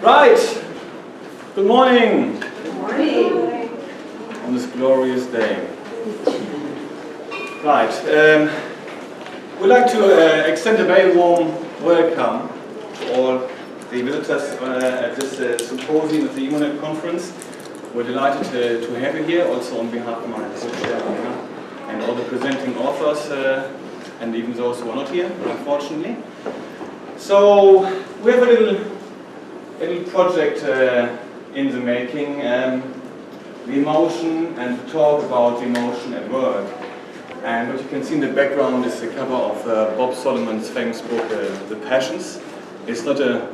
Right. Good morning. Good morning. On this glorious day. Right. We'd like to extend a very warm welcome to all the visitors at this symposium at the EMONET conference. We're delighted to have you here, also on behalf of my co-chair and all the presenting authors, and even those who are not here, unfortunately. So we have a little project in the making, the emotion, and to talk about the emotion at work. And what you can see in the background is the cover of Bob Solomon's famous book, The Passions. It's not a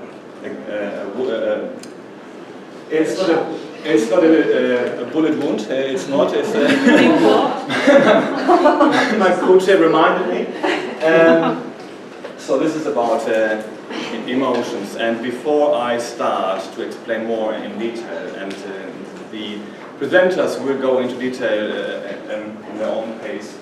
bullet wound. It's not. It's my co-chair reminded me. So this is about emotions. And before I start to explain more in detail, and the presenters will go into detail in their own pace.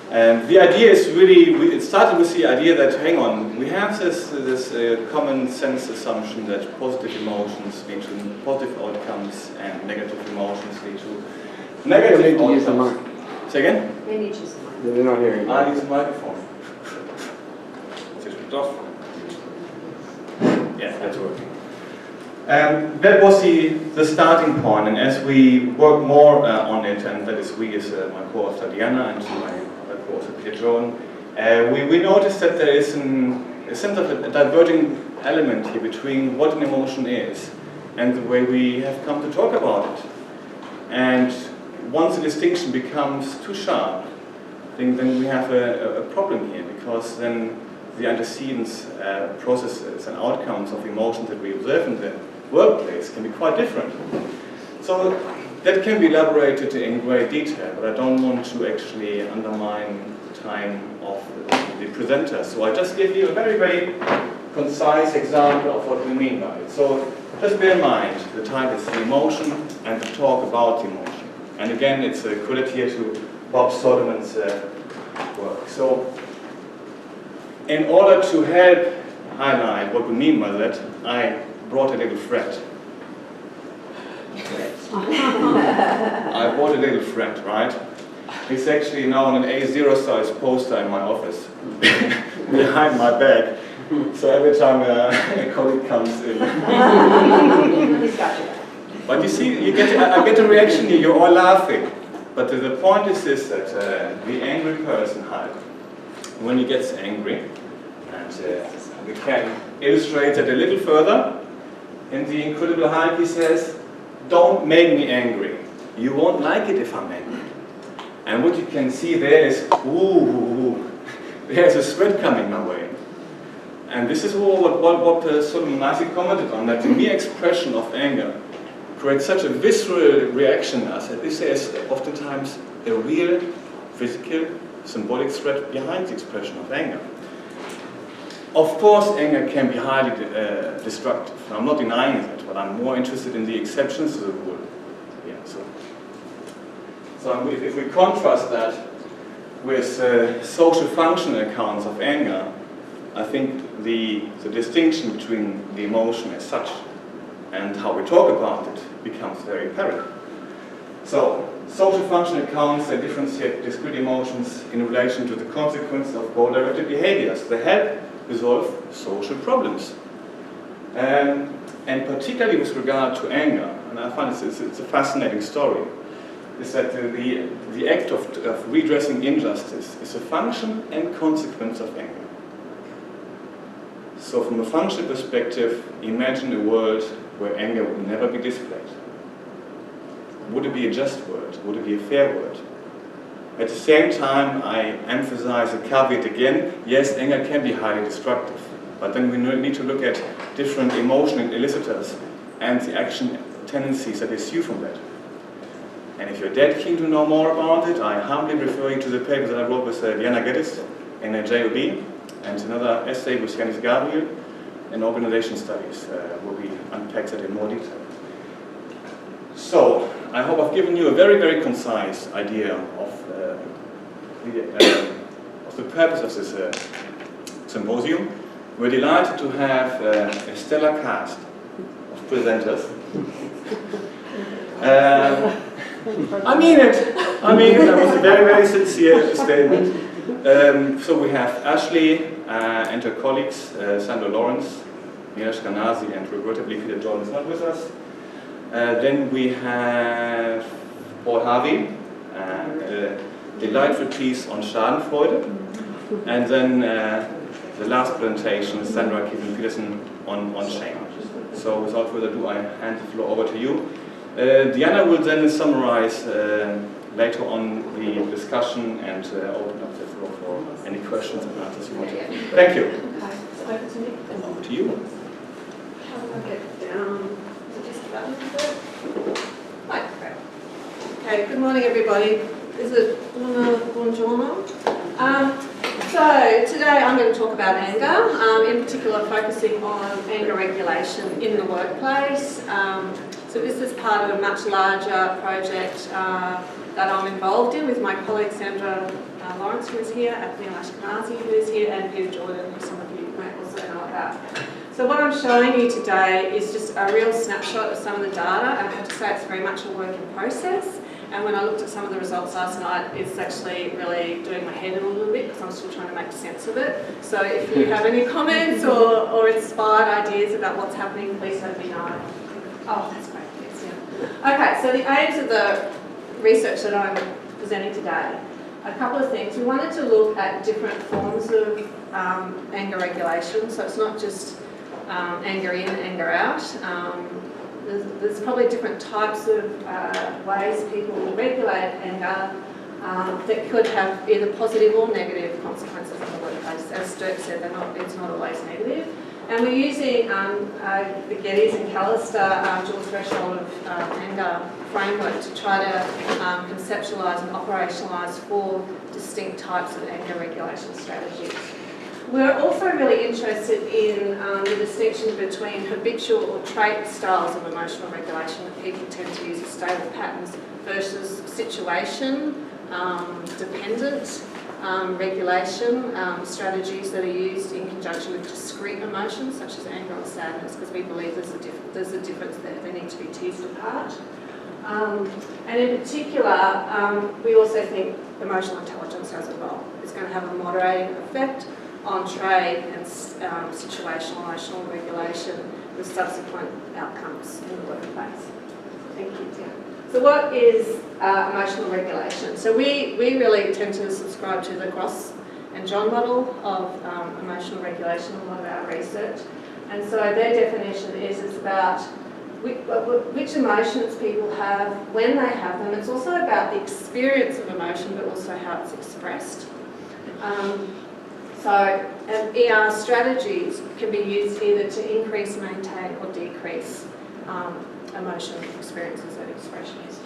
The idea is really, it started with the idea that, hang on, we have this common sense assumption that positive emotions lead to positive outcomes and negative emotions lead to negative outcomes. Say again? They need to use the mic. They're not hearing. I need the microphone. Switch it off. Yeah, that's working. That was the starting point, and as we work more on it, and that is we as my co-author Diana and my co-author Pietron, we noticed that there is a sense of a diverging element here between what an emotion is and the way we have come to talk about it. And once the distinction becomes too sharp, then we have a problem here, because then the antecedents, processes and outcomes of emotions that we observe in the workplace can be quite different. So that can be elaborated in great detail, but I don't want to actually undermine the time of the presenters. So I just give you a very, very concise example of what we mean by it. So just bear in mind, the title is the emotion and the talk about the emotion. And again, it's a credit here to Bob Solomon's work. So in order to help highlight what we mean by that, I brought a little thread. I bought a little thread, right? It's actually now on an A0 size poster in my office, behind my back. So every time a colleague comes in. But you see, I get a reaction here, you're all laughing. But the point is this, that the angry person, when he gets angry, and we can illustrate that a little further. In the Incredible Hulk, he says, "Don't make me angry. You won't like it if I'm angry." And what you can see there is, ooh, there's a sweat coming my way. And this is what Solomon nicely commented on, that the mere expression of anger creates such a visceral reaction in us that this is oftentimes a real, physical, symbolic threat behind the expression of anger. Of course, anger can be highly destructive. I'm not denying that, but I'm more interested in the exceptions to the rule. Yeah, so if we contrast that with social functional accounts of anger, I think the distinction between the emotion as such and how we talk about it becomes very apparent. So, social functional accounts, they differentiate discrete emotions in relation to the consequences of goal-directed behaviors. They help resolve social problems. And particularly with regard to anger, and I find it's a fascinating story, is that the act of redressing injustice is a function and consequence of anger. So from a functional perspective, imagine a world where anger would never be displayed. Would it be a just world? Would it be a fair world? At the same time, I emphasize a caveat again, yes, anger can be highly destructive, but then we need to look at different emotional elicitors and the action tendencies that issue from that. And if you're dead keen to know more about it, I humbly refer you to the paper that I wrote with Diana Geddes in a JOB, and another essay with Yanis Gabriel in organization studies, where we unpack that in more detail. So, I hope I've given you a very, very concise idea of the purpose of this symposium. We're delighted to have a stellar cast of presenters. I mean it. That was a very, very sincere statement. So we have Ashley and her colleagues, Sandra Lawrence, Mira Shkanazi, and regrettably Peter John is not with us. Then we have Paul Harvey, a delightful piece on Schadenfreude. And then the last presentation is Sandra Kiesen-Peterson on shame. So without further ado, I hand the floor over to you. Diana will then summarize later on the discussion and open up the floor for any questions and answers you want to. Thank you. Okay, so over to me. Over to you. How do I get down? Is it just the button? Right, great. Okay, good morning everybody. Is it buongiorno? So today I'm going to talk about anger, in particular focusing on anger regulation in the workplace. So this is part of a much larger project that I'm involved in with my colleague Sandra Lawrence, who is here, and Mira Shkanazi, who is here, and Peter Jordan, who some of you may also know about. So what I'm showing you today is just a real snapshot of some of the data, and I have to say it's very much a work in process. And when I looked at some of the results last night, it's actually really doing my head in a little bit because I'm still trying to make sense of it. So if you have any comments or inspired ideas about what's happening, please let me know. Oh, that's great. Yes, yeah. Okay, so the aims of the research that I'm presenting today, a couple of things. We wanted to look at different forms of anger regulation. So it's not just anger in, anger out. There's probably different types of ways people regulate anger that could have either positive or negative consequences in the workplace. As Dirk said, it's not always negative. And we're using the Geddes and Callister dual threshold of anger framework to try to conceptualise and operationalise 4 distinct types of anger regulation strategies. We're also really interested in the distinction between habitual or trait styles of emotional regulation that people tend to use as stable patterns versus situation dependent regulation strategies that are used in conjunction with discrete emotions such as anger or sadness, because we believe there's a difference there. They need to be teased apart. And in particular, we also think emotional intelligence has a role. It's going to have a moderating effect on trait and situational emotional regulation with subsequent outcomes in the workplace. Thank you, Tim. So what is emotional regulation? So we really tend to subscribe to the Gross and John model of emotional regulation in a lot of our research. And so their definition is it's about which emotions people have, when they have them. It's also about the experience of emotion, but also how it's expressed. So ER strategies can be used either to increase, maintain or decrease emotional experiences and expressions.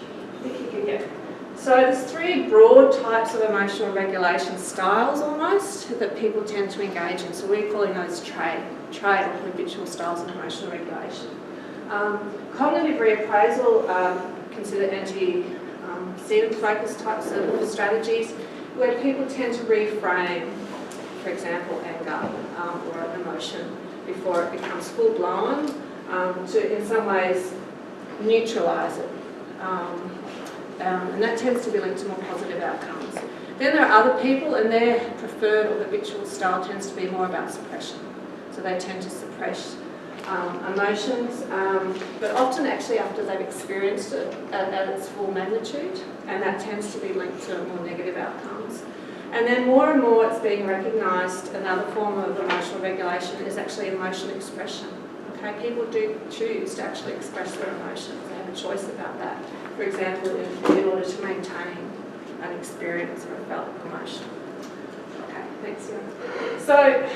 So there's 3 broad types of emotional regulation styles almost that people tend to engage in. So we're calling those trait or habitual styles of emotional regulation. Cognitive reappraisal consider antecedent focused types of strategies where people tend to reframe, for example, anger or an emotion before it becomes full-blown, to in some ways neutralise it. And that tends to be linked to more positive outcomes. Then there are other people, and their preferred or habitual style tends to be more about suppression. So they tend to suppress emotions, but often actually after they've experienced it at its full magnitude, and that tends to be linked to more negative outcomes. And then more and more it's being recognised, another form of emotional regulation is actually emotion expression. Okay, people do choose to actually express their emotions. They have a choice about that. For example, in order to maintain an experience or a felt emotion. Okay, thanks, Ian. So,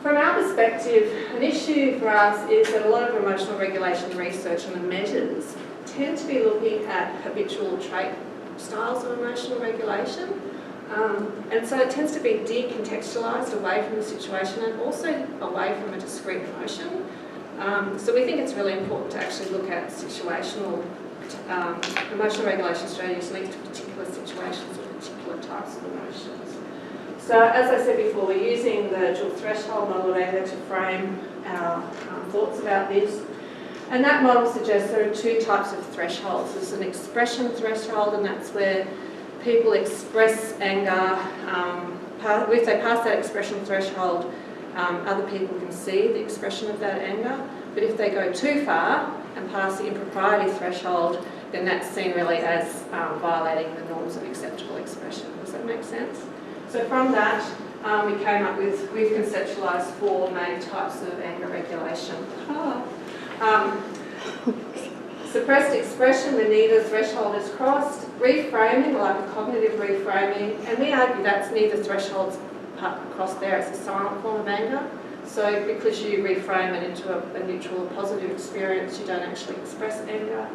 from our perspective, an issue for us is that a lot of emotional regulation research and the measures tend to be looking at habitual trait styles of emotional regulation. And so it tends to be decontextualised away from the situation and also away from a discrete emotion. So we think it's really important to actually look at situational emotional regulation strategies linked to particular situations or particular types of emotions. So as I said before, we're using the dual threshold model of anger to frame our thoughts about this. And that model suggests there are two types of thresholds. There's an expression threshold, and that's where people express anger. If they pass that expression threshold, other people can see the expression of that anger. But if they go too far and pass the impropriety threshold, then that's seen really as violating the norms of acceptable expression. Does that make sense? So from that, we've conceptualised 4 main types of anger regulation. Suppressed expression when neither threshold is crossed, reframing, like a cognitive reframing, and we argue that's neither thresholds crossed there, it's a silent form of anger. So because you reframe it into a neutral or positive experience, you don't actually express anger.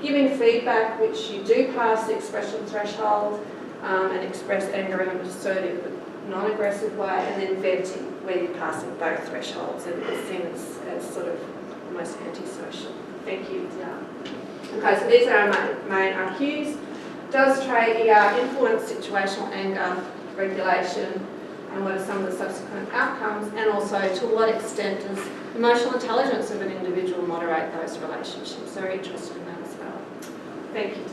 Giving feedback, which you do pass the expression threshold and express anger in an assertive but non-aggressive way, and then venting, where you're passing both thresholds and it's seen as sort of almost antisocial. Thank you. Yeah. Okay, so these are our main cues. Does TRAE-ER influence situational anger regulation, and what are some of the subsequent outcomes, and also to what extent does emotional intelligence of an individual moderate those relationships? Very interested in that as well. Thank you.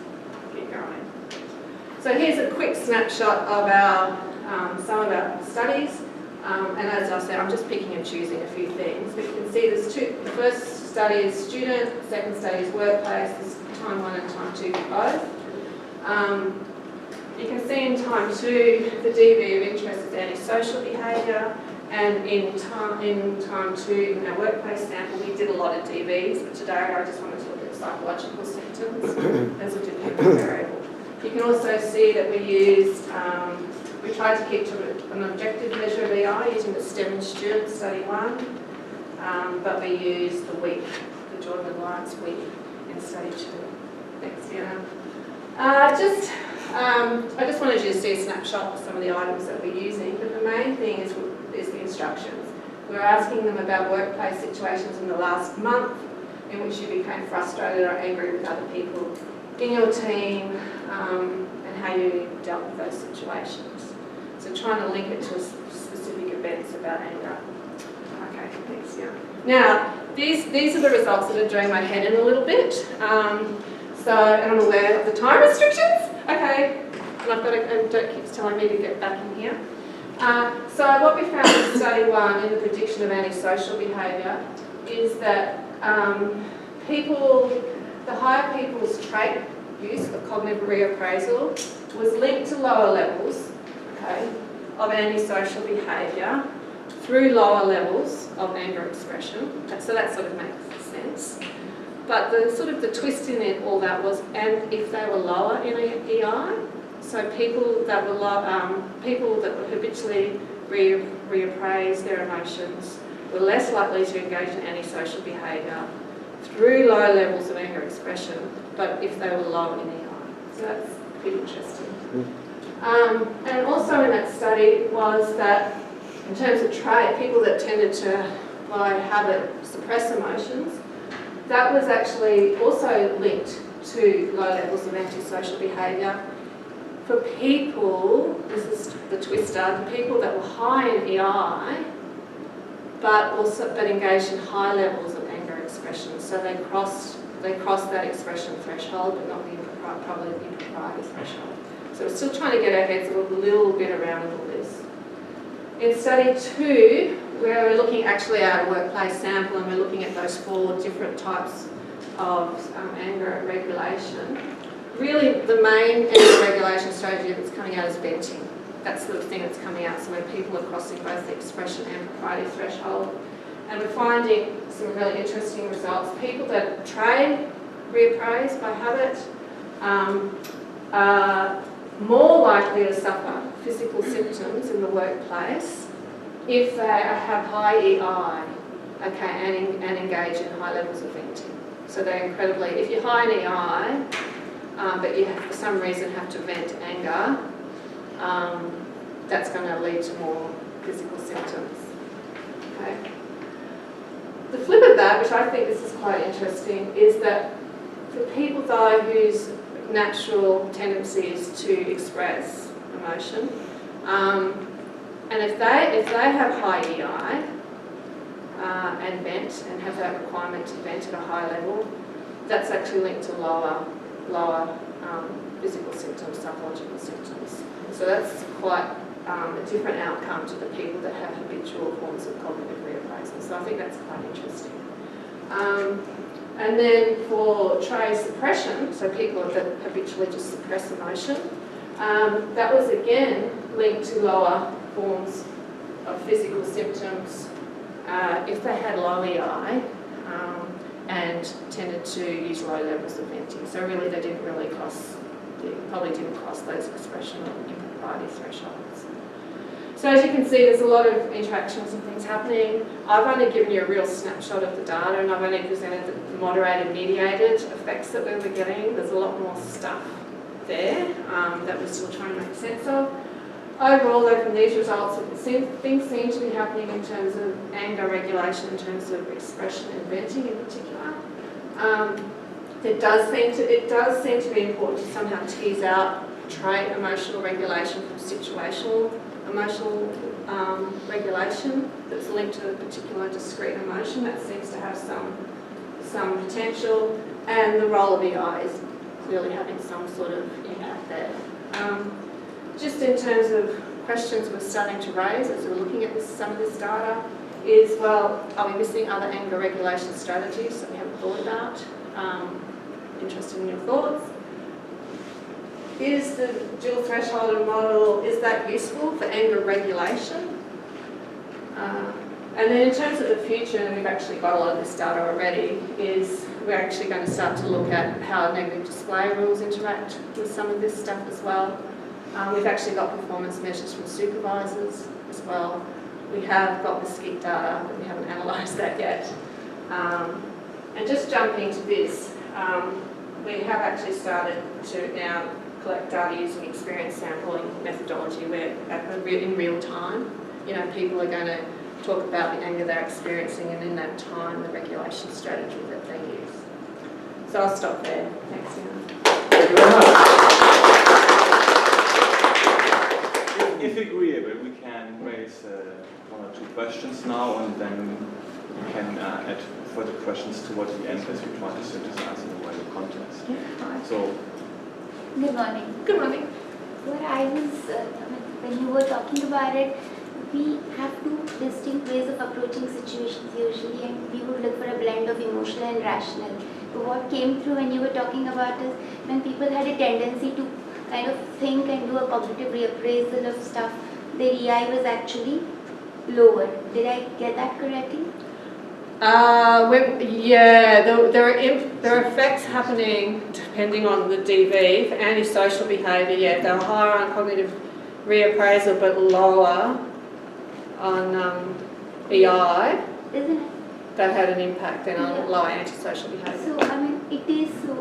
Keep going. So here's a quick snapshot of some of our studies. And as I said, I'm just picking and choosing a few things. But you can see there's two. The first study is student, the second study is workplace. There's time 1 and time 2 for both. You can see in time 2, the DV of interest is antisocial behaviour, and in time 2, in our workplace sample, we did a lot of DVs, but today I just wanted to look at psychological symptoms as a dependent variable. You can also see that we tried to keep to an objective measure of EI using the STEM student study 1, but we used the week, the Jordan Alliance week in study 2. Thanks, Fiona. I just wanted you to see a snapshot of some of the items that we're using, but the main thing is the instructions. We're asking them about workplace situations in the last month in which you became frustrated or angry with other people in your team, and how you dealt with those situations. So trying to link it to specific events about anger. Okay, thanks, yeah. Now, these are the results that are doing my head in a little bit. And I'm aware of the time restrictions. Okay, and Dirk keeps telling me to get back in here. So what we found in study 1 in the prediction of antisocial behaviour is that the higher people's trait use of cognitive reappraisal was linked to lower levels, okay, of antisocial behaviour through lower levels of anger expression. So that sort of makes sense. But the twist in all that was, and if they were lower in EI, so people that were habitually reappraise their emotions were less likely to engage in antisocial behaviour through low levels of anger expression, but if they were low in EI. So that's pretty interesting. And also in that study was that in terms of trait, people that tended to, by habit, suppress emotions, that was actually also linked to low levels of antisocial behaviour. For people, this is the twister, the people that were high in EI, but engaged in high levels of anger expression. So they crossed that expression threshold, but not probably the impropriety threshold. So we're still trying to get our heads a little bit around all this. In study 2, where we're looking actually at a workplace sample and we're looking at those 4 different types of anger regulation, really the main anger regulation strategy that's coming out is venting. That's the thing that's coming out, so when people are crossing both the expression and propriety threshold. And we're finding some really interesting results. People that reappraise by habit are more likely to suffer physical symptoms in the workplace if they have high EI, okay, and engage in high levels of venting. So they're incredibly, if you're high in EI, but you for some reason have to vent anger, that's going to lead to more physical symptoms. Okay. The flip of that, which I think this is quite interesting, is that for people though whose natural tendency is to express emotion, and if they have high EI, and vent and have that requirement to vent at a high level, that's actually linked to lower physical symptoms, psychological symptoms. So that's quite a different outcome to the people that have habitual forms of cognitive reappraisal. So I think that's quite interesting. And then for trait suppression, so people that habitually just suppress emotion, that was again linked to lower forms of physical symptoms if they had low EI and tended to use low levels of venting. So really they probably didn't cross those expression or impropriety thresholds. So as you can see, there's a lot of interactions and things happening. I've only given you a real snapshot of the data, and I've only presented the moderated mediated effects that we were getting. There's a lot more stuff there that we're still trying to make sense of. Overall, though, from these results, things seem to be happening in terms of anger regulation, in terms of expression and venting in particular. It does seem to be important to somehow tease out trait emotional regulation from situational emotional regulation that's linked to a particular discrete emotion. That seems to have some potential, and the role of EI is clearly having some sort of impact there. Just in terms of questions we're starting to raise as we're looking at some of this data is, well, are we missing other anger regulation strategies that we haven't thought about? Interested in your thoughts. Is the dual threshold model, is that useful for anger regulation? And then in terms of the future, and we've actually got a lot of this data already, is we're actually going to start to look at how negative display rules interact with some of this stuff as well. We've actually got performance measures from supervisors as well. We have got the SCIC data, but we haven't analysed that yet. And just jumping to this, we have actually started to now collect data using experience sampling methodology where in real time, people are going to talk about the anger they're experiencing, and in that time the regulation strategy that they use. So I'll stop there. Thanks, Anna. Thank you very much. If agreeable, we can raise one or two questions now, and then we can add further questions towards the end as we try to synthesize in a wider context. Yeah. So. Good morning. Good morning. What I was, when you were talking about it, we have two distinct ways of approaching situations usually, and we would look for a blend of emotional and rational. But what came through when you were talking about is when people had a tendency to kind of think and do a cognitive reappraisal of stuff, their EI was actually lower. Did I get that correctly? There are effects happening depending on the DV. For antisocial behaviour, they're higher on cognitive reappraisal but lower on EI. Isn't it? That had an impact then on lower antisocial behaviour. So, it is so,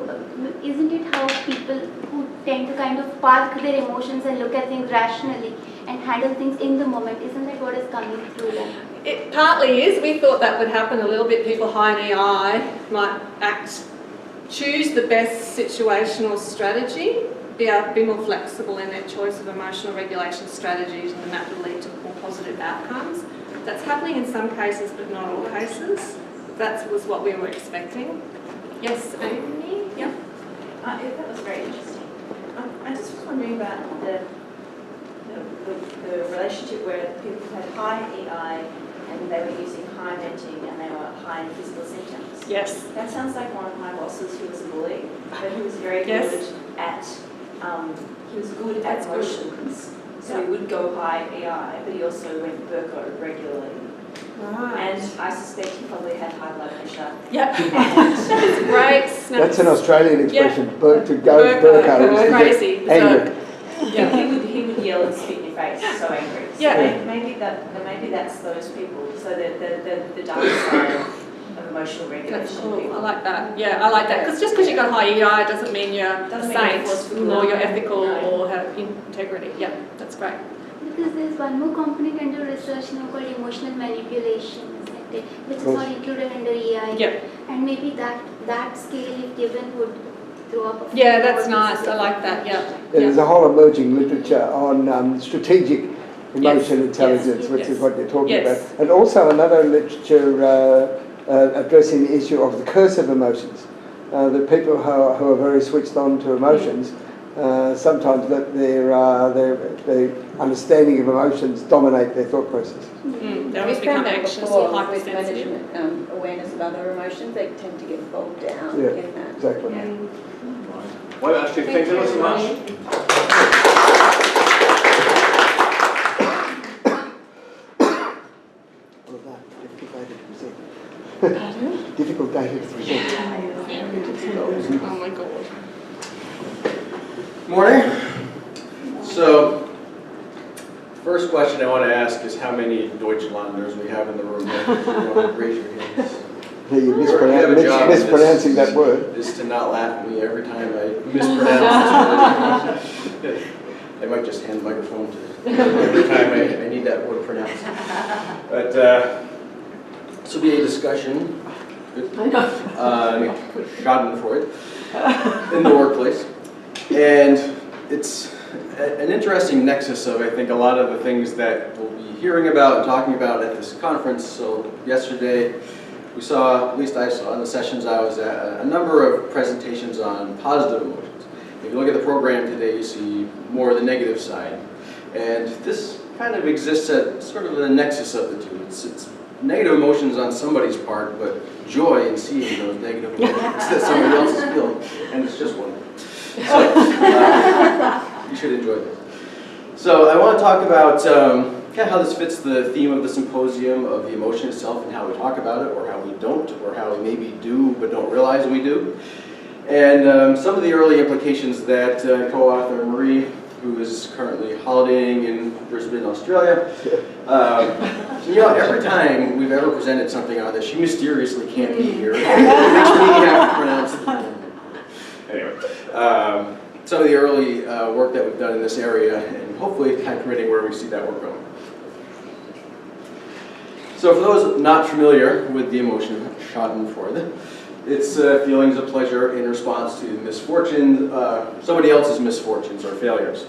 isn't it how people who tend to kind of park their emotions and look at things rationally and handle things in the moment, isn't that what is coming through then? It partly is. We thought that would happen a little bit. People high in EI might choose the best situational strategy, be more flexible in their choice of emotional regulation strategies, and then that would lead to more positive outcomes. That's happening in some cases, but not all cases. That was what we were expecting. Yes, Amy? Yeah. That was very interesting. I just was wondering about the relationship where people had high EI and they were using high venting and they were high in physical symptoms. Yes. That sounds like one of my bosses who was a bully, but he was very Yes. good at emotions. So he would go high EI, but he also went Burko regularly. Right. And I suspect he probably had high blood pressure. Yep. That's great. That's an Australian expression, Yeah. to go Burko is to Crazy. get angry. Yeah. He would yell and spit in your face, so angry. So Yeah. maybe that's those people. So the dark side of emotional regulation. That's cool. People. I like that. Yeah, I like that. Because just because you got high EI doesn't mean you're a Doesn't mean you're saint forceful. or you're ethical No. or have integrity. Yeah, that's great. Because there's one more component under research now called emotional manipulation, isn't it? Which is not included under EI. Yeah. And maybe that scale, if given, would throw up a Yeah, that's nice. I like that. Yeah. There's a whole emerging literature on strategic emotion Yes, intelligence, yes, which yes. is what you're talking Yes. about. And also another literature addressing the issue of the curse of emotions. The people who are very switched on to emotions, sometimes let their understanding of emotions dominate their thought process. They We always found become that anxious before or with hypersensitive. management awareness of other emotions, they tend to get bogged down Yeah, in that. exactly. Yeah. Well, actually, thank you so much. All of that, difficult data to present. Difficult data to present. Oh my god. Morning. So, first question I want to ask is how many Deutschlanders we have in the room. Raise your hands. You're You have a job in this. mispronouncing that word. Is to not laugh at me every time I mispronounce this word. I might just hand the microphone to every time I need that word pronounced. But this will be a discussion on Schadenfreude in the workplace. And it's an interesting nexus of, I think, a lot of the things that we'll be hearing about and talking about at this conference. So yesterday, we saw, at least I saw in the sessions I was at, a number of presentations on positive emotions. If you look at the program today, you see more of the negative side. And this kind of exists at sort of the nexus of the two. It's negative emotions on somebody's part, but joy in seeing those negative emotions that somebody else is feeling. And it's just wonderful. So, you should enjoy this. So I want to talk about how this fits the theme of the symposium of the emotion itself and how we talk about it, or how we don't, or how we maybe do but don't realize we do. And some of the early implications that co-author Marie, who is currently holidaying in Brisbane, Australia, every time we've ever presented something on this, she mysteriously can't be here. It makes me have to pronounce the Anyway, some of the early work that we've done in this area, and hopefully kind of committing where we see that work going. So for those not familiar with the emotion Schadenfreude, it's feelings of pleasure in response to misfortune, somebody else's misfortunes or failures.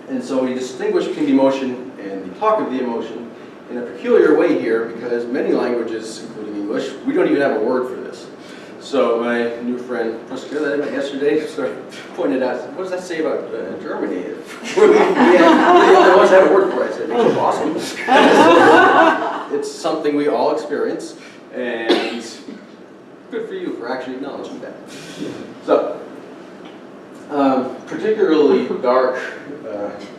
And so we distinguish between the emotion and the talk of the emotion in a peculiar way here, because many languages, including English, we don't even have a word for this. So my new friend, Priscilla, that I met yesterday, sort of pointed out, what does that say about Germany? We're the only ones that have a word for it. I said, it's awesome. It's something we all experience, and good for you for actually acknowledging that. So, particularly dark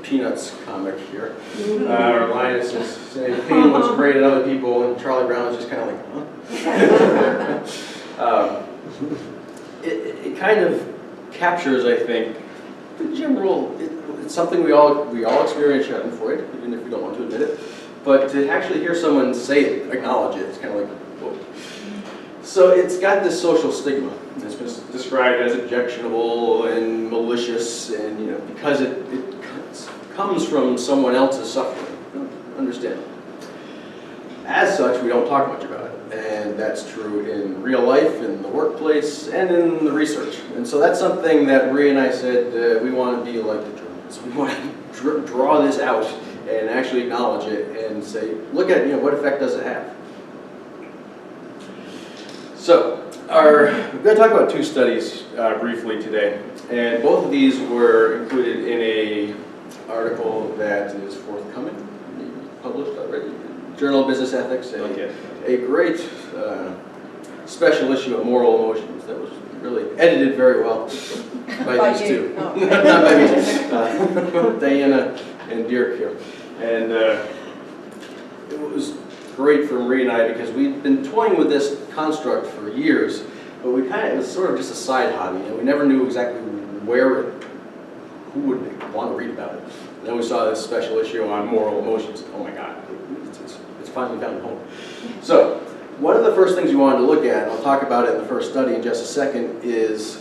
Peanuts comic here. Linus is saying pain looks great at other people, and Charlie Brown is just kind of like, huh? It kind of captures, I think, the general. It's something we all experience Schadenfreude, even if we don't want to admit it. But to actually hear someone say it, acknowledge it, it's kind of like, whoa. So it's got this social stigma. It's been described as objectionable and malicious, and because it comes from someone else's suffering. Understand? As such, we don't talk much about it, and that's true in real life, in the workplace, and in the research. And so that's something that Marie and I said we want to be like the Germans. We want to draw this out and actually acknowledge it and say, look at what effect does it have. So we're going to talk about two studies briefly today, and both of these were included in a article that is forthcoming, published already. Journal of Business Ethics, a great special issue of moral emotions that was really edited very well by these two. Oh. Not by me, Diana and Dirk here. And it was great for Marie and I because we'd been toying with this construct for years, but it was sort of just a side hobby, and we never knew exactly who would want to read about it. And then we saw this special issue on moral emotions. Oh my God, it's finally found home. So one of the first things we wanted to look at, and I'll talk about it in the first study in just a second, is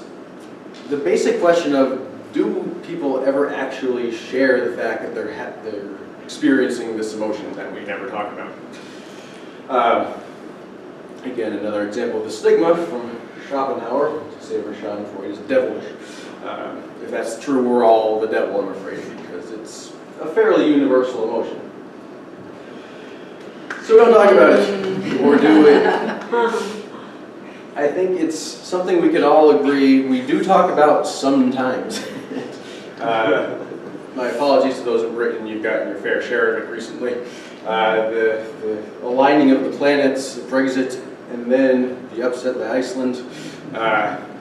the basic question of, do people ever actually share the fact that they're experiencing this emotion that we never talk about? Again, another example of the stigma from Schopenhauer, to say for Schadenfreude is devilish. If that's true, we're all the devil, I'm afraid, because it's a fairly universal emotion. So we don't talk about it, or do we? I think it's something we can all agree we do talk about sometimes. My apologies to those in Britain, you've gotten your fair share of it recently. The aligning of the planets, Brexit, and then the upset by Iceland.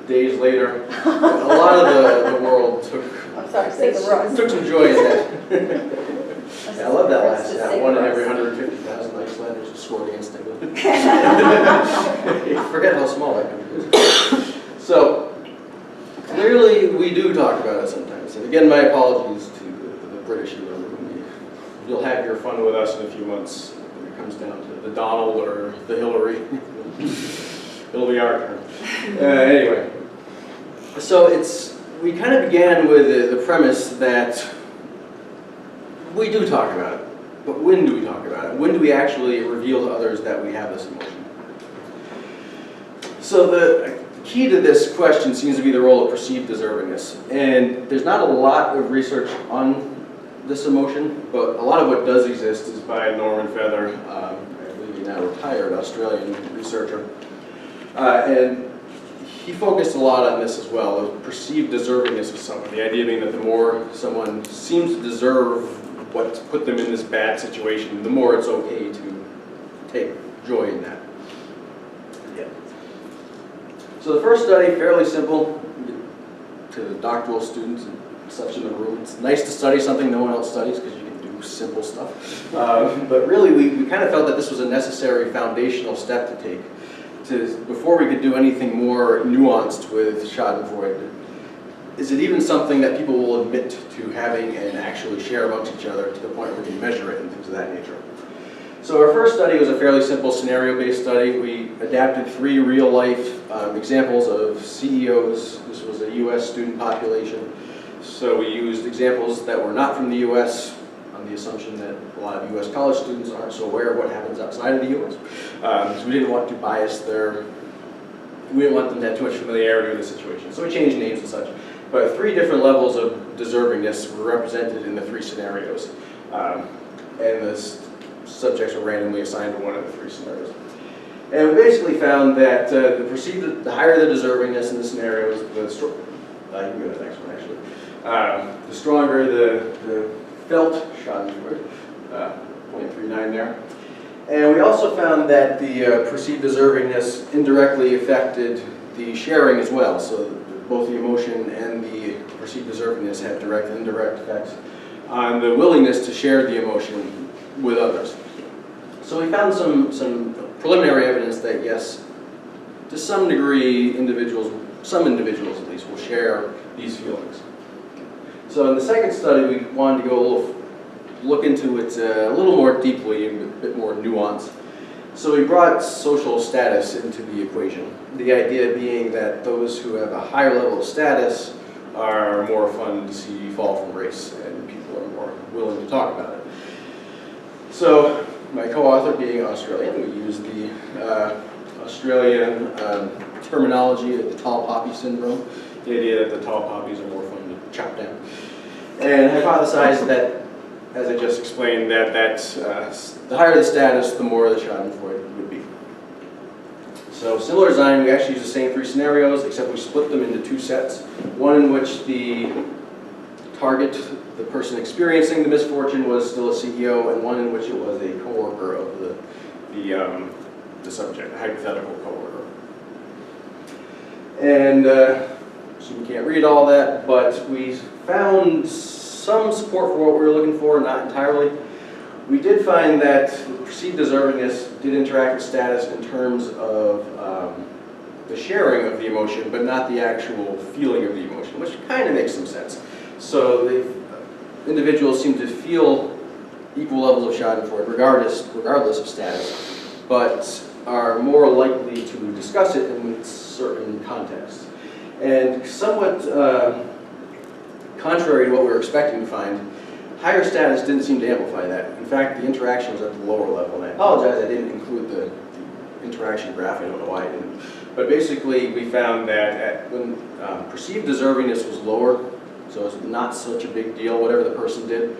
Days later, a lot of the world took some joy in that. Yeah, I love that last stat. 1 in every 150,000 Icelanders scored against England. Forget how small that country is. So, clearly we do talk about it sometimes. And again, my apologies to the British in the room. You'll have your fun with us in a few months when it comes down to the Donald or the Hillary. It'll be our turn. Anyway, so we kind of began with the premise that we do talk about it, but when do we talk about it? When do we actually reveal to others that we have this emotion? So the key to this question seems to be the role of perceived deservingness. And there's not a lot of research on this emotion, but a lot of what does exist is by Norman Feather, I believe he's now retired Australian researcher. And he focused a lot on this as well, of perceived deservingness of someone. The idea being that the more someone seems to deserve what's put them in this bad situation, the more it's okay to take joy in that. Yeah. So the first study, fairly simple, to the doctoral students and such in the room. It's nice to study something no one else studies because you can do simple stuff. But really, we kind of felt that this was a necessary foundational step to take before we could do anything more nuanced with Schadenfreude. Is it even something that people will admit to having and actually share amongst each other to the point where we can measure it and things of that nature? So our first study was a fairly simple scenario-based study. We adapted 3 real-life examples of CEOs. This was a US student population. So we used examples that were not from the US on the assumption that a lot of US college students aren't so aware of what happens outside of the US. So we didn't want to bias we didn't want them to have too much familiarity with the situation. So we changed names and such. But 3 different levels of deservingness were represented in the 3 scenarios. And the subjects were randomly assigned to one of the 3 scenarios. And we basically found that the higher the deservingness in the scenarios, you can go to the next one actually. The stronger the felt Schadenfreude, 0.39 there. And we also found that the perceived deservingness indirectly affected the sharing as well. So both the emotion and the perceived deservingness have direct and indirect effects on the willingness to share the emotion with others. So we found some preliminary evidence that yes, to some degree, some individuals at least, will share these feelings. So in the second study, we wanted to go look into it a little more deeply and a bit more nuanced. So we brought social status into the equation. The idea being that those who have a higher level of status are more fun to see fall from grace, and people are more willing to talk about it. So my co-author being Australian, we used the Australian terminology of the tall poppy syndrome, the idea that the tall poppies are more fun to chop down, and hypothesized that, as I just explained, that the higher the status, the more the Schadenfreude would be. So similar design, we actually used the same 3 scenarios, except we split them into 2 sets. One in which the target, the person experiencing the misfortune, was still a CEO, and one in which it was a coworker of the subject, a hypothetical coworker. And so we can't read all that, but we found some support for what we were looking for, not entirely. We did find that perceived deservingness did interact with status in terms of the sharing of the emotion, but not the actual feeling of the emotion, which kind of makes some sense. So the individuals seem to feel equal levels of Schadenfreude regardless of status, but are more likely to discuss it in certain contexts. And somewhat contrary to what we were expecting to find, higher status didn't seem to amplify that. In fact, the interaction was at the lower level. And I apologize, I didn't include the interaction graph. I don't know why I didn't. But basically, we found that when perceived deservingness was lower, so it's not such a big deal, whatever the person did,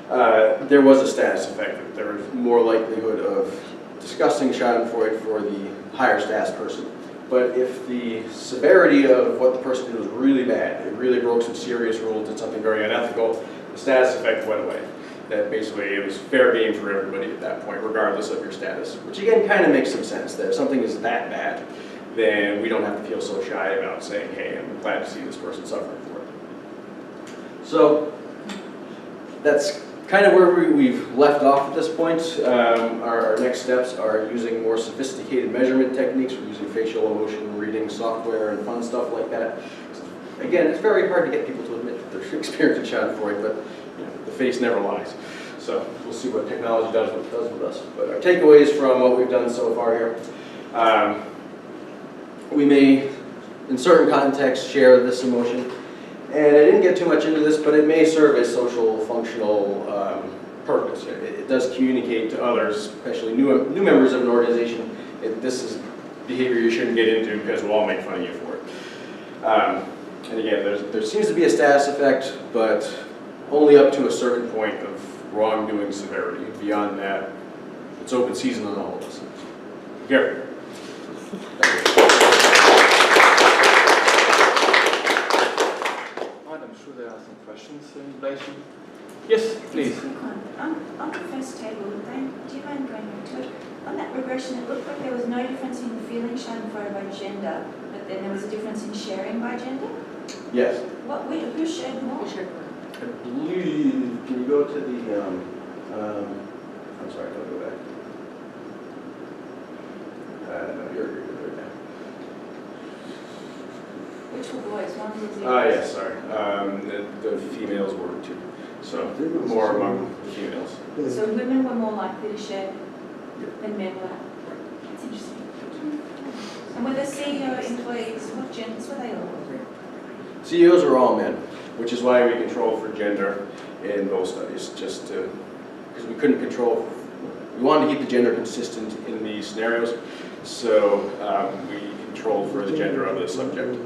there was a status effect. There was more likelihood of discussing schadenfreude for the higher status person. But if the severity of what the person did was really bad, it really broke some serious rules, did something very unethical, the status effect went away. That basically it was fair game for everybody at that point, regardless of your status. Which again kind of makes some sense, that if something is that bad, then we don't have to feel so shy about saying, hey, I'm glad to see this person suffering for it. So that's kind of where we've left off at this point. Our next steps are using more sophisticated measurement techniques. We're using facial emotion reading software and fun stuff like that. Again, it's very hard to get people to admit that they're experiencing schadenfreude, but you know, the face never lies. So we'll see what technology does with us. But our takeaways from what we've done so far here. We may, in certain contexts, share this emotion. And I didn't get too much into this, but it may serve a social, functional purpose. It does communicate to others, especially new members of an organization, this is behavior you shouldn't get into because we'll all make fun of you for it. And again, there seems to be a status effect, but only up to a certain point of wrongdoing severity. Beyond that, it's open season on all of us. Gary. There are some questions in relation. Yes, please. Just a quick one. On the first table, do you mind going into it? On that regression, it looked like there was no difference in feeling schadenfreude by gender, but then there was a difference in sharing by gender? Yes. Who shared more? I believe, can you go to the, I'm sorry, don't go back. No, you're right now. Which were boys? One was the Yes, sorry. The females were too. So more among the females. So women were more likely to share than men were. That's interesting. And were the CEO employees, what genders were they all? CEOs are all men, which is why we control for gender in both studies, just to, because we couldn't control, we wanted to keep the gender consistent in these scenarios, so we controlled for the gender of the subject.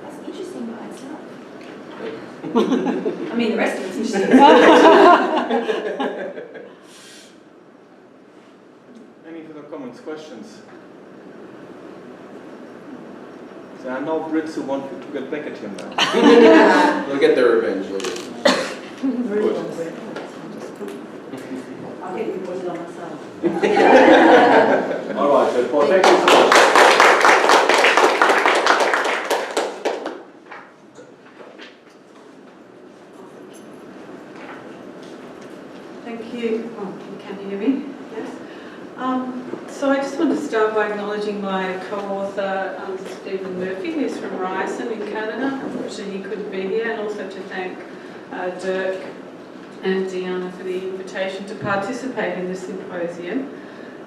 That's interesting by itself. I mean, the rest of it's interesting. Any further comments, questions? There are no Brits who want you to get back at him now. They'll get their revenge later. Good. I'll get you put it on myself. All right, well, thank you so much. Thank you. Oh, can you hear me? Yes. So I just want to start by acknowledging my co-author, Stephen Murphy, who's from Ryerson in Canada. Unfortunately, he couldn't be here, and also to thank Dirk and Deanna for the invitation to participate in this symposium.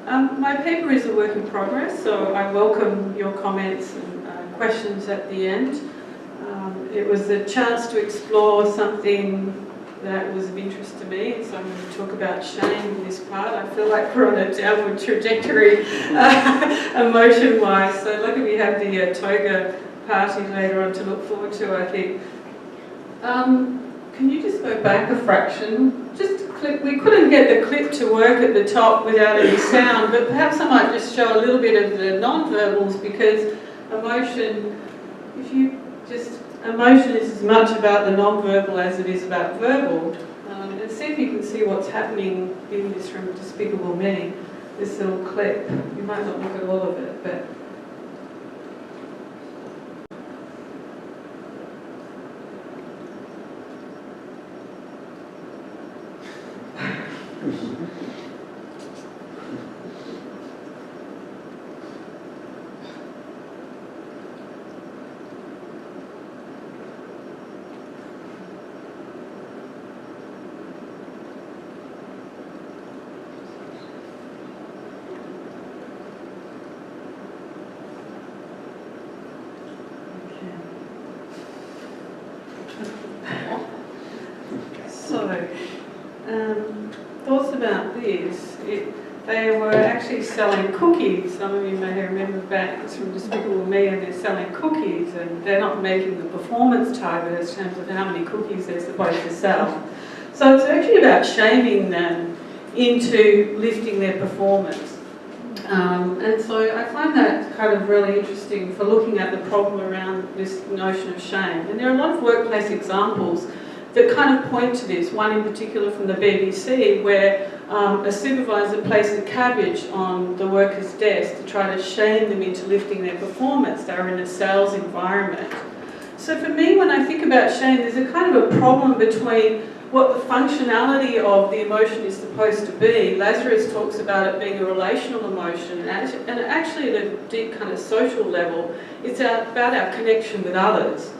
My paper is a work in progress, so I welcome your comments and questions at the end. It was a chance to explore something that was of interest to me, and so I'm going to talk about shame in this part. I feel like we're on a downward trajectory emotion-wise, so lucky we have the toga party later on to look forward to, I think. Can you just go back a fraction? Just a clip. We couldn't get the clip to work at the top without any sound, but perhaps I might just show a little bit of the non-verbals, because emotion, emotion is as much about the non-verbal as it is about verbal. And see if you can see what's happening in this from Despicable Me, this little clip. You might not look at all of it, but... So, thoughts about this. They were actually selling cookies. Some of you may remember back, it's from Despicable Me, and they're selling cookies, and they're not making the performance target in terms of how many cookies they're supposed to sell. So it's actually about shaming them into lifting their performance. And so I find that kind of really interesting for looking at the problem around this notion of shame. And there are a lot of workplace examples that kind of point to this. One in particular from the BBC, where a supervisor placed a cabbage on the worker's desk to try to shame them into lifting their performance. They were in a sales environment. So for me, when I think about shame, there's a kind of a problem between what the functionality of the emotion is supposed to be. Lazarus talks about it being a relational emotion, and actually at a deep kind of social level, it's about our connection with others.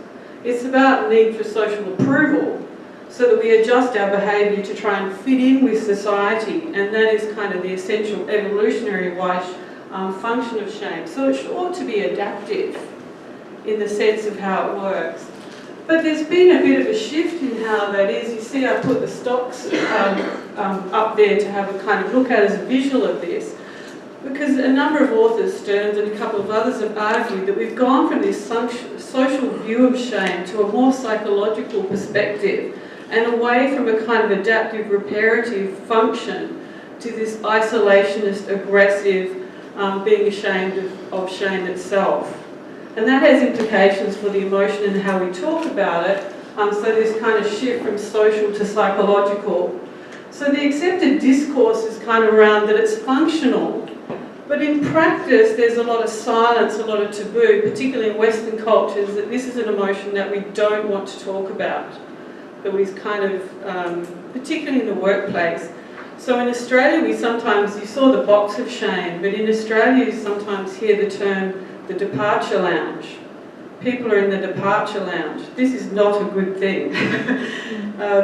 It's about need for social approval, so that we adjust our behaviour to try and fit in with society, and that is kind of the essential evolutionary-wise function of shame. So it ought to be adaptive in the sense of how it works. But there's been a bit of a shift in how that is. You see I put the stocks up there to have a kind of look at as a visual of this, because a number of authors, Stearns and a couple of others, have argued that we've gone from this social view of shame to a more psychological perspective, and away from a kind of adaptive reparative function to this isolationist, aggressive, being ashamed of shame itself. And that has implications for the emotion and how we talk about it. So this kind of shift from social to psychological. So the accepted discourse is kind of around that it's functional. But in practice, there's a lot of silence, a lot of taboo, particularly in Western cultures, that this is an emotion that we don't want to talk about. That we kind of, particularly in the workplace. So in Australia, you saw the box of shame, but in Australia you sometimes hear the term the departure lounge. People are in the departure lounge. This is not a good thing.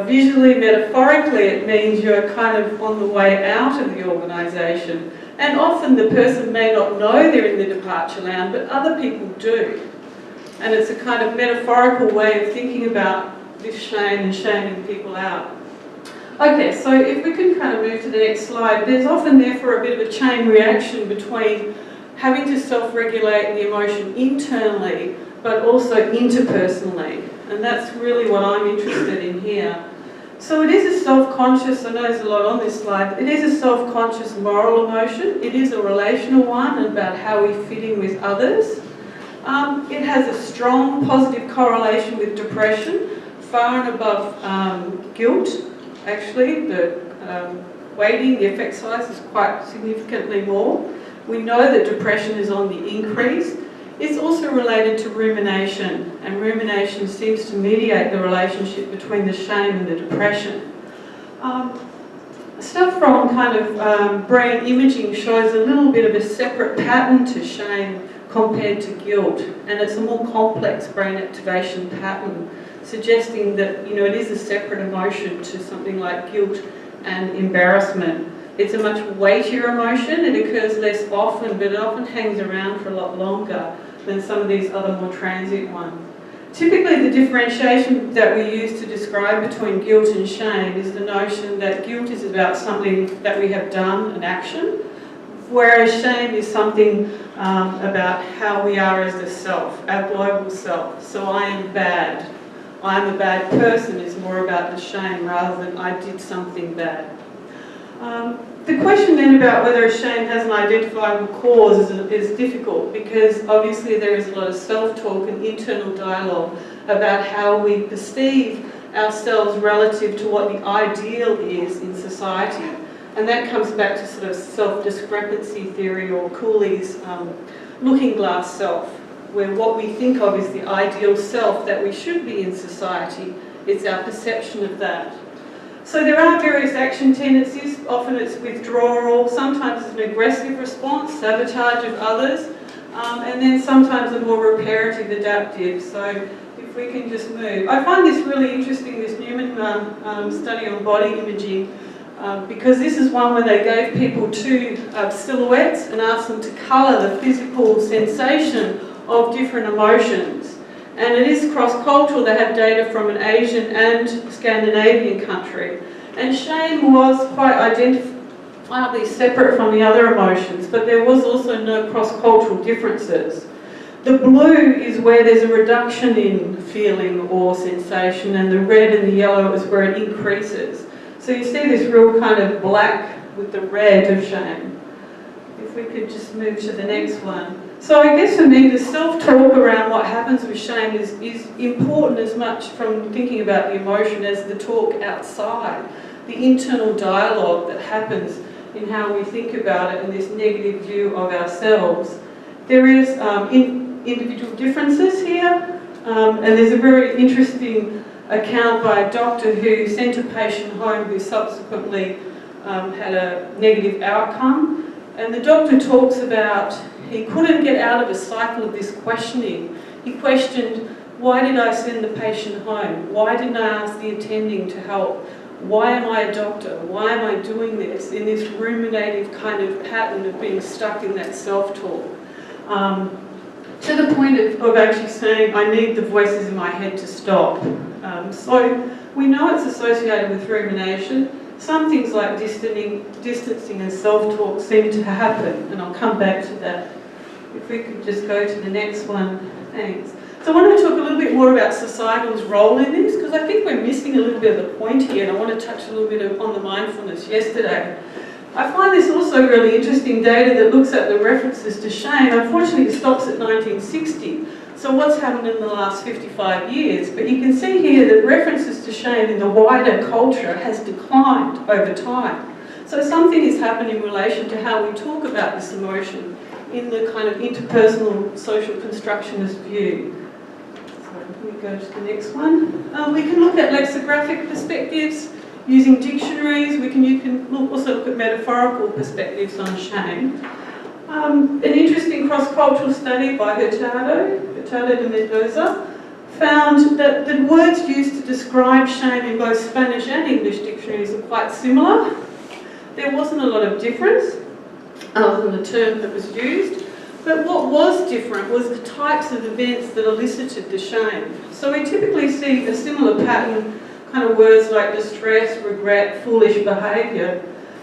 Visually, metaphorically, it means you're kind of on the way out of the organisation. And often the person may not know they're in the departure lounge, but other people do. And it's a kind of metaphorical way of thinking about this shame and shaming people out. Okay, so if we can kind of move to the next slide, there's often therefore a bit of a chain reaction between having to self-regulate the emotion internally, but also interpersonally. And that's really what I'm interested in here. So it is a self-conscious, I know there's a lot on this slide, it is a self-conscious moral emotion. It is a relational one about how we fit in with others. It has a strong positive correlation with depression, far and above guilt. Actually, the weighting, the effect size is quite significantly more. We know that depression is on the increase. It's also related to rumination, and rumination seems to mediate the relationship between the shame and the depression. Stuff from kind of brain imaging shows a little bit of a separate pattern to shame compared to guilt, and it's a more complex brain activation pattern, suggesting that it is a separate emotion to something like guilt and embarrassment. It's a much weightier emotion. It occurs less often, but it often hangs around for a lot longer than some of these other more transient ones. Typically, the differentiation that we use to describe between guilt and shame is the notion that guilt is about something that we have done, an action, whereas shame is something about how we are as the self, our global self. So I am bad. I'm a bad person is more about the shame rather than I did something bad. The question then about whether a shame has an identifiable cause is difficult, because obviously there is a lot of self-talk and internal dialogue about how we perceive ourselves relative to what the ideal is in society. And that comes back to sort of self-discrepancy theory, or Cooley's looking glass self, where what we think of is the ideal self that we should be in society. It's our perception of that. So there are various action tendencies. Often it's withdrawal, sometimes it's an aggressive response, sabotage of others, and then sometimes a more reparative, adaptive. So if we can just move. I find this really interesting, this Newman study on body imaging, because this is one where they gave people two silhouettes and asked them to colour the physical sensation of different emotions. And it is cross-cultural. They have data from an Asian and Scandinavian country. And shame was quite identifiably separate from the other emotions, but there was also no cross-cultural differences. The blue is where there's a reduction in feeling or sensation, and the red and the yellow is where it increases. So you see this real kind of black with the red of shame. If we could just move to the next one. So I guess for me, the self-talk around what happens with shame is important as much from thinking about the emotion as the talk outside, the internal dialogue that happens in how we think about it and this negative view of ourselves. There is individual differences here, and there's a very interesting account by a doctor who sent a patient home who subsequently had a negative outcome. And the doctor talks about he couldn't get out of a cycle of this questioning. He questioned, why did I send the patient home? Why didn't I ask the attending to help? Why am I a doctor? Why am I doing this? In this ruminative kind of pattern of being stuck in that self-talk. To the point of actually saying, I need the voices in my head to stop. So we know it's associated with rumination. Some things like distancing and self-talk seem to happen, and I'll come back to that. If we could just go to the next one, thanks. So I want to talk a little bit more about societal's role in this, because I think we're missing a little bit of the point here, and I want to touch a little bit on the mindfulness yesterday. I find this also really interesting data that looks at the references to shame. Unfortunately, it stops at 1960. So what's happened in the last 55 years? But you can see here that references to shame in the wider culture has declined over time. So something has happened in relation to how we talk about this emotion in the kind of interpersonal social constructionist view. So let me go to the next one. We can look at lexicographic perspectives using dictionaries. You can also look at metaphorical perspectives on shame. An interesting cross-cultural study by Hurtado de Mendoza found that the words used to describe shame in both Spanish and English dictionaries are quite similar. There wasn't a lot of difference other than the term that was used, but what was different was the types of events that elicited the shame. So we typically see a similar pattern, kind of words like distress, regret, foolish behaviour,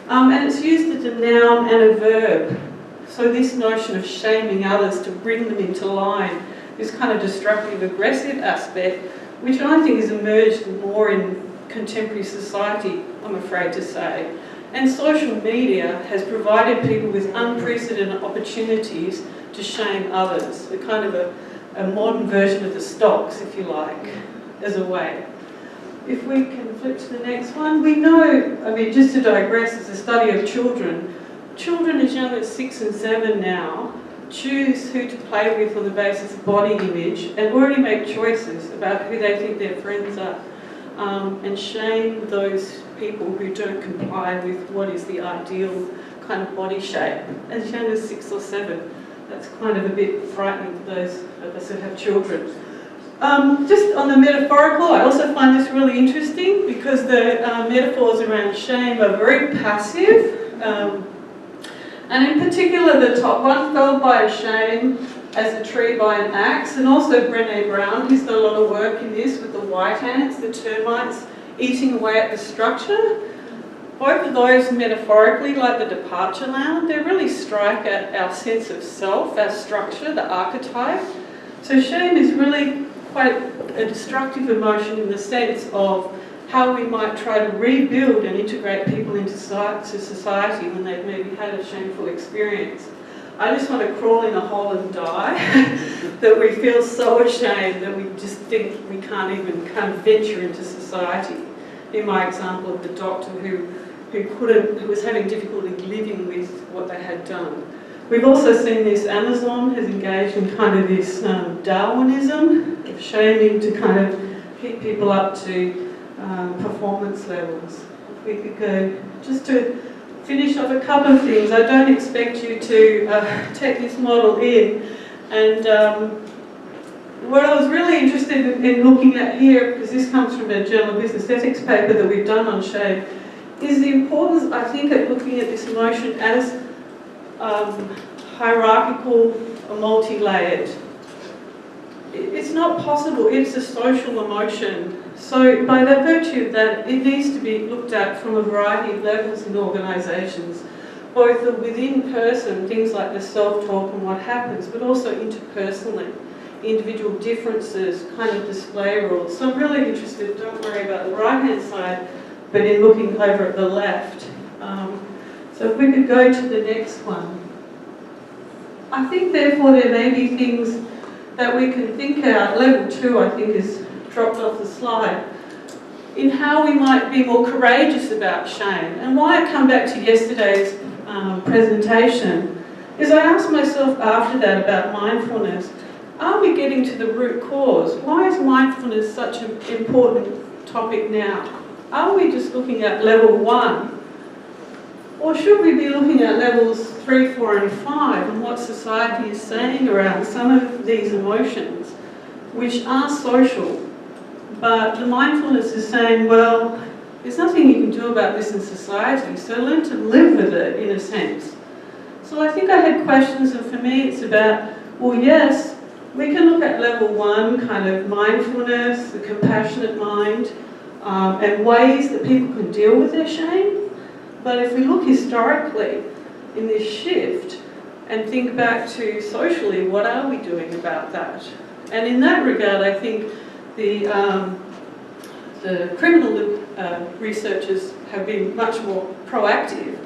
and it's used as a noun and a verb. So this notion of shaming others to bring them into line, this kind of destructive, aggressive aspect, which I think has emerged more in contemporary society, I'm afraid to say. And social media has provided people with unprecedented opportunities to shame others, a kind of a modern version of the stocks, if you like, as a way. If we can flip to the next one, we know, I mean, just to digress, as a study of children as young as 6 and 7 now choose who to play with on the basis of body image and already make choices about who they think their friends are, and shame those people who don't comply with what is the ideal kind of body shape as young as 6 or 7. That's kind of a bit frightening for those of us who have children. Just on the metaphorical, I also find this really interesting because the metaphors around shame are very passive. And in particular, the top one, felled by a shame as a tree by an axe, and also Brené Brown, who's done a lot of work in this with the white ants, the termites eating away at the structure. Both of those metaphorically, like the departure lounge, they really strike at our sense of self, our structure, the archetype. So shame is really quite a destructive emotion in the sense of how we might try to rebuild and integrate people into society when they've maybe had a shameful experience. I just want to crawl in a hole and die, that we feel so ashamed that we just think we can't even kind of venture into society. In my example of the doctor who was having difficulty living with what they had done. We've also seen this, Amazon has engaged in kind of this Darwinism of shaming to kind of keep people up to performance levels. If we could go, just to finish off a couple of things. I don't expect you to take this model in, and what I was really interested in looking at here, because this comes from a Journal of Business Ethics paper that we've done on shame, is the importance, I think, of looking at this emotion as hierarchical or multi-layered. It's not possible, it's a social emotion. So by the virtue of that, it needs to be looked at from a variety of levels in organisations. both the within person, things like the self-talk and what happens, but also interpersonally. Individual differences kind of display rules. So I'm really interested, don't worry about the right-hand side, but in looking over at the left. So if we could go to the next one. I think therefore there may be things that we can think about. Level 2 I think is dropped off the slide. In how we might be more courageous about shame. And why I come back to yesterday's presentation is I asked myself after that about mindfulness. Are we getting to the root cause? Why is mindfulness such an important topic now? Are we just looking at level 1? Or should we be looking at levels 3, 4 and 5 and what society is saying around some of these emotions which are social? But the mindfulness is saying, well, there's nothing you can do about this in society, so learn to live with it in a sense. So I think I had questions, and for me it's about, well, yes, we can look at level 1, kind of mindfulness, the compassionate mind, and ways that people can deal with their shame. But if we look historically in this shift and think back to socially, what are we doing about that? And in that regard, I think the criminal researchers have been much more proactive,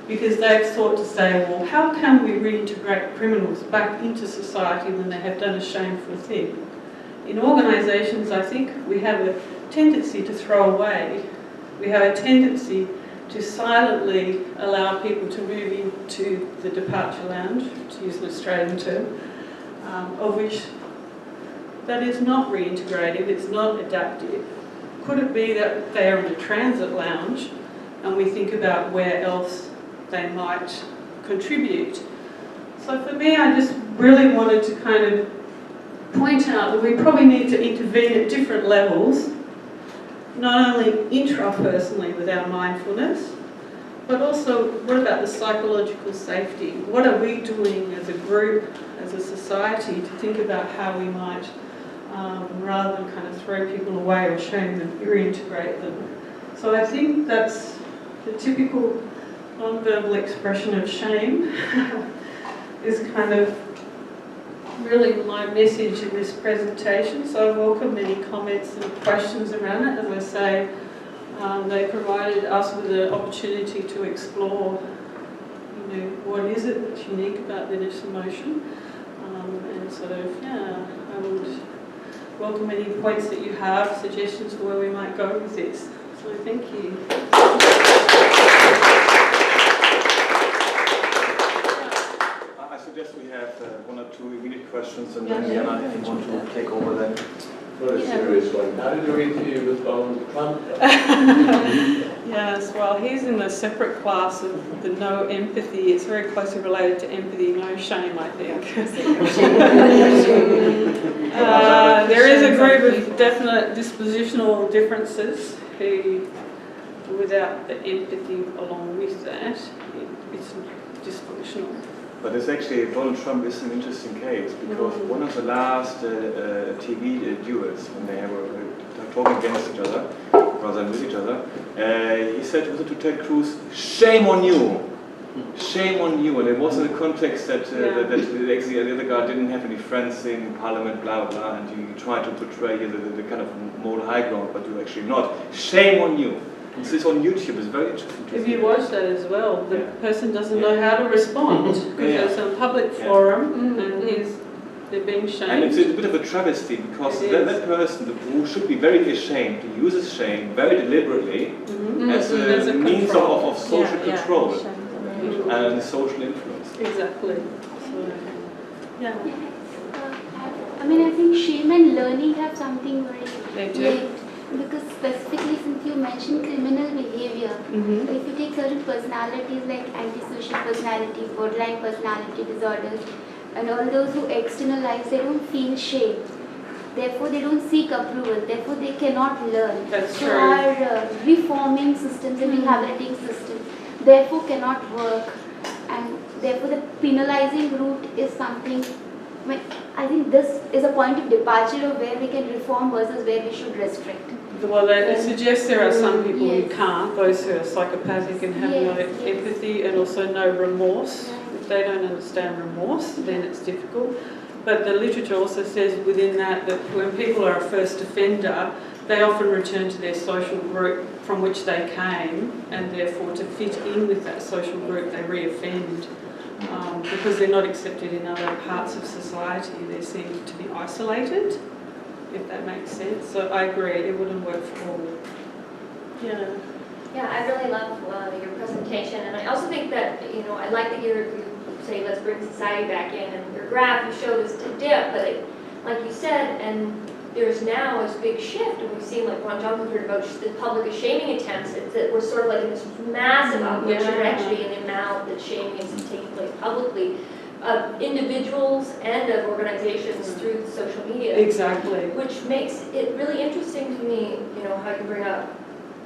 because they've sought to say, well, how can we reintegrate criminals back into society when they have done a shameful thing? In organisations, I think we have a tendency to throw away. We have a tendency to silently allow people to move into the departure lounge, to use an Australian term, of which that is not reintegrative, it's not adaptive. Could it be that they are in a transit lounge and we think about where else they might contribute? So for me, I just really wanted to kind of point out that we probably need to intervene at different levels, not only intrapersonally with our mindfulness, but also what about the psychological safety? What are we doing as a group, as a society, to think about how we might, rather than kind of throw people away or shame them, reintegrate them? So I think that's the typical non-verbal expression of shame is kind of really my message in this presentation. So I welcome any comments and questions around it. As I say, they provided us with the opportunity to explore, you know, what is it that's unique about this emotion, and sort of, yeah, I would welcome any points that you have, suggestions for where we might go with this. So thank you. I suggest we have 1 or 2 immediate questions, and then Diana, if you want to take over then. Not a serious one. How did you interview with Donald Trump? Yes, well, he's in a separate class of the no empathy. It's very closely related to empathy, no shame, I think. There is a group of definite dispositional differences who, without the empathy along with that, it's dysfunctional. But it's actually, Donald Trump is an interesting case, because one of the last TV duels, when they were talking against each other, rather than with each other, he said to Ted Cruz, "Shame on you! Shame on you!" And it was in the context that, that actually the other guy didn't have any friends in Parliament, blah, blah, and you try to portray the kind of moral high ground, but you're actually not. Shame on you! This is on YouTube. It's very interesting. If you watch that as well, the person doesn't know how to respond, because it's a public forum and they're being shamed. And it's a bit of a travesty, because that person who should be very ashamed uses shame very deliberately as a means of social control and social influence. Exactly. So, yeah. I mean, I think shame and learning have something very They do. linked. Because specifically, since you mentioned criminal behavior, if you take certain personalities like antisocial personalities, borderline personality disorders, and all those who externalize, they don't feel shame. Therefore, they don't seek approval. Therefore, they cannot learn. That's so true. our reforming systems and rehabilitating systems, therefore, cannot work. And therefore, the penalizing route is something. I think this is a point of departure of where we can reform versus where we should restrict. Well, it suggests there are some people who Yes. can't, those who are psychopathic and have no Yes, yes. empathy and also no remorse. Right. If they don't understand remorse, then it's difficult. But the literature also says within that when people are a first offender, they often return to their social group from which they came, and therefore to fit in with that social group they re-offend. Because they're not accepted in other parts of society, they seem to be isolated, if that makes sense. So I agree, it wouldn't work for all. Yeah. Yeah, I really love your presentation, and I also think that, I like that you say let's bring society back in, and your graph, you showed us a dip, but like you said, and there's now this big shift, and we've seen, like Ron Johnson's heard about the public shaming attempts, it's that we're sort of like in this massive upward trajectory in the amount that shaming is taking place publicly of individuals and of organizations through social media. Exactly. Which makes it really interesting to me, how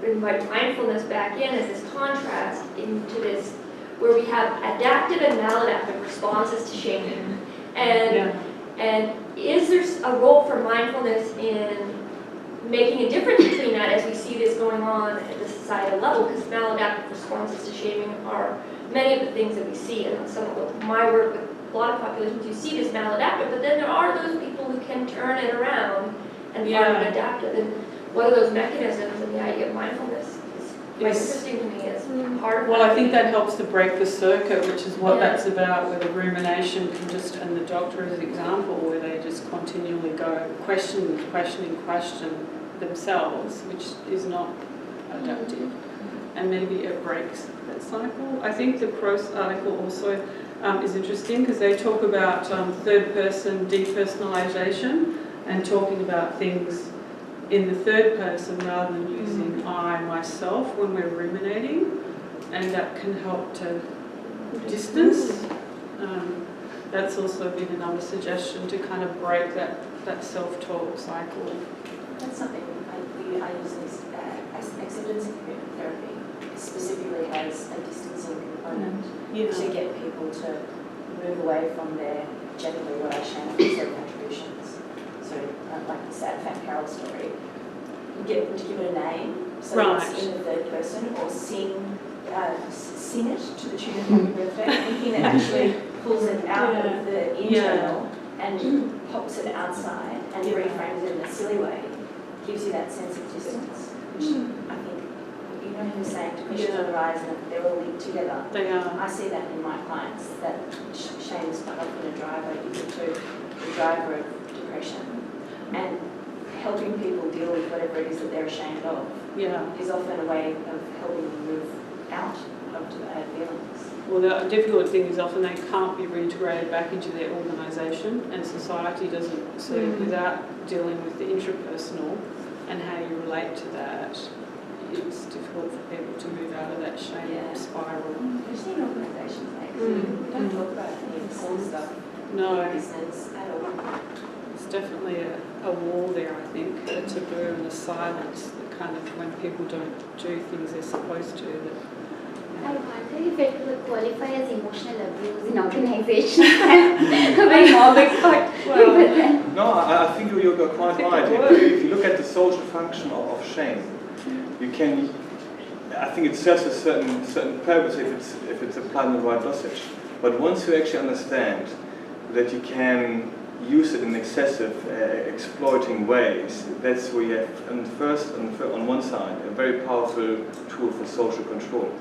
you invite mindfulness back in as this contrast into this, where we have adaptive and maladaptive responses to shaming. And is there a role for mindfulness in making a difference between that as we see this going on at the societal level? Because maladaptive responses to shaming are many of the things that we see, and some of my work with a lot of populations, you see this maladaptive, but then there are those people who can turn it around and find it adaptive. And what are those mechanisms, and the idea of mindfulness is quite interesting to me as part of Well, I think that helps to break the circuit, which is what Yeah. that's about, where the rumination can just, and the doctor is an example, where they just continually go question themselves, which is not adaptive. And maybe it breaks that cycle. I think the Cross article also is interesting because they talk about third person depersonalization and talking about things in the third person rather than using I, myself when we're ruminating, and that can help to distance. That's also been another suggestion to kind of break that self-talk cycle. That's something I use as acceptance and commitment therapy. Specifically has a distancing component to get people to move away from their generally what I shame set of attributions. So like the sad fat Carol story, get them to give it a name, so it's in the third person, or sing it to the tune of Happy Birthday, anything that actually pulls it out of the internal and pops it outside and reframes it in a silly way, gives you that sense of distance, which I think, who was saying to questions arise and they're all linked together. They are. I see that in my clients, that shame is quite often a driver, even to the driver of depression. And helping people deal with whatever it is that they're ashamed of is often a way of helping them move out of bad feelings. Well, the difficult thing is often they can't be reintegrated back into their organisation, and society doesn't see without dealing with the intrapersonal and how you relate to that. It's difficult for people to move out of that shame spiral. Especially in organisations, we don't talk about any of the core stuff. No. Business at all. It's definitely a wall there, I think, a taboo and a silence that kind of, when people don't do things they're supposed to. I wonder if it would qualify as emotional abuse in organizations. A very morbid thought. No, I think you're quite right. If you look at the social function of shame, you can. I think it serves a certain purpose if it's applied in the right dosage. But once you actually understand that you can use it in excessive, exploiting ways, that's where you have, on one side, a very powerful tool for social control.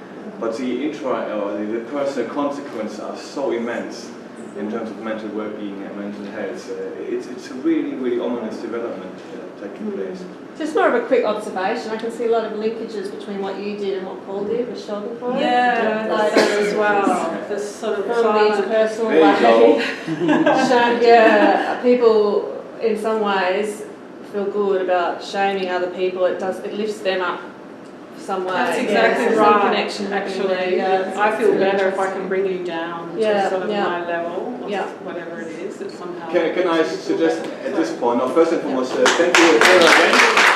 But the the personal consequences are so immense in terms of mental well-being and mental health. It's a really, really ominous development taking place. Just more of a quick observation, I can see a lot of linkages between what you did and what Paul did with Schadenfreude. Yeah, like that as well. The sort of from the interpersonal There people in some ways feel good about shaming other people. It lifts them up some way. That's exactly Some right. connection Actually, I feel better if I can bring you down to sort of my level, or whatever it is that somehow. Can I suggest at this point? Now, first and foremost, thank you again.